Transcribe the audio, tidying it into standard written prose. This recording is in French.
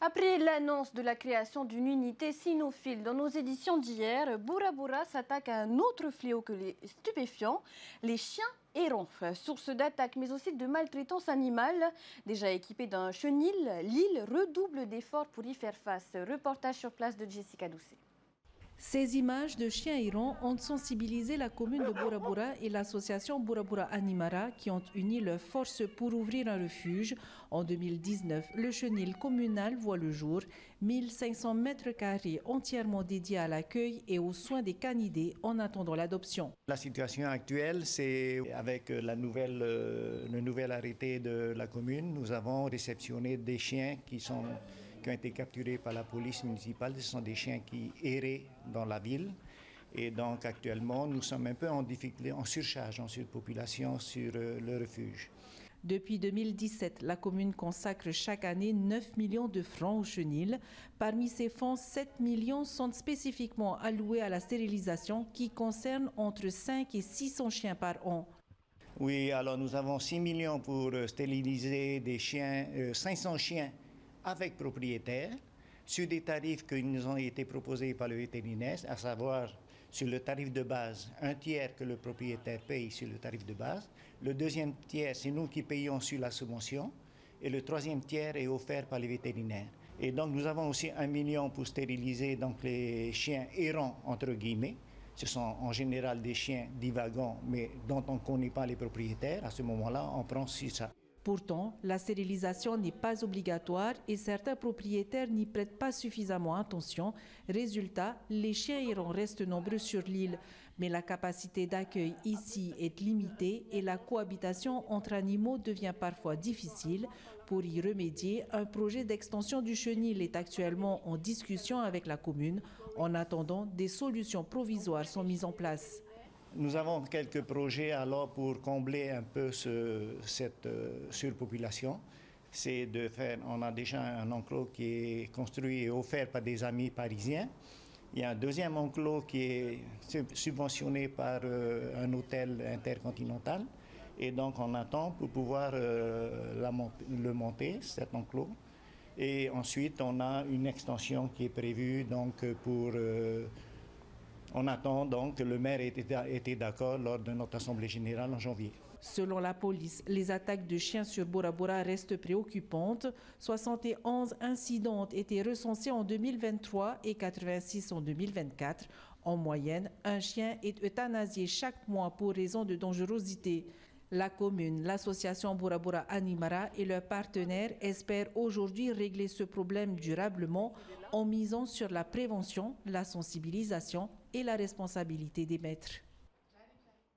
Après l'annonce de la création d'une unité cynophile dans nos éditions d'hier, Boura Boura s'attaque à un autre fléau que les stupéfiants, les chiens errants. Source d'attaque mais aussi de maltraitance animale. Déjà équipée d'un chenil, l'île redouble d'efforts pour y faire face. Reportage sur place de Jessica Doucet. Ces images de chiens errants ont sensibilisé la commune de Boura Boura et l'association Boura Boura Animara qui ont uni leurs forces pour ouvrir un refuge. En 2019, le chenil communal voit le jour, 1500 mètres carrés entièrement dédiés à l'accueil et aux soins des canidés en attendant l'adoption. La situation actuelle, c'est avec le nouvel arrêté de la commune, nous avons réceptionné des chiens qui ont été capturés par la police municipale. Ce sont des chiens qui erraient dans la ville. Et donc actuellement, nous sommes un peu en difficulté, en surcharge, en surpopulation sur le refuge. Depuis 2017, la commune consacre chaque année 9 millions de francs au chenil. Parmi ces fonds, 7 millions sont spécifiquement alloués à la stérilisation qui concerne entre 5 et 600 chiens par an. Oui, alors nous avons 6 millions pour stériliser des chiens, 500 chiens avec propriétaire, sur des tarifs qui nous ont été proposés par le vétérinaire, à savoir sur le tarif de base, un tiers que le propriétaire paye sur le tarif de base. Le deuxième tiers, c'est nous qui payons sur la subvention. Et le troisième tiers est offert par les vétérinaires. Et donc nous avons aussi 1 million pour stériliser donc, les chiens errants, entre guillemets. Ce sont en général des chiens divagants, mais dont on ne connaît pas les propriétaires. À ce moment-là, on prend sur ça. Pourtant, la stérilisation n'est pas obligatoire et certains propriétaires n'y prêtent pas suffisamment attention. Résultat, les chiens errants restent nombreux sur l'île. Mais la capacité d'accueil ici est limitée et la cohabitation entre animaux devient parfois difficile. Pour y remédier, un projet d'extension du chenil est actuellement en discussion avec la commune. En attendant, des solutions provisoires sont mises en place. Nous avons quelques projets alors pour combler un peu cette surpopulation. C'est de faire, on a déjà un enclos qui est construit et offert par des amis parisiens. Il y a un deuxième enclos qui est subventionné par un hôtel intercontinental. Et donc on attend pour pouvoir le monter, cet enclos. Et ensuite on a une extension qui est prévue donc pour... On attend donc que le maire ait été d'accord lors de notre assemblée générale en janvier. Selon la police, les attaques de chiens sur Boura Boura restent préoccupantes. 71 incidents ont été recensés en 2023 et 86 en 2024. En moyenne, un chien est euthanasié chaque mois pour raison de dangerosité. La commune, l'association Boura Boura Animara et leurs partenaires espèrent aujourd'hui régler ce problème durablement en misant sur la prévention, la sensibilisation et la responsabilité des maîtres.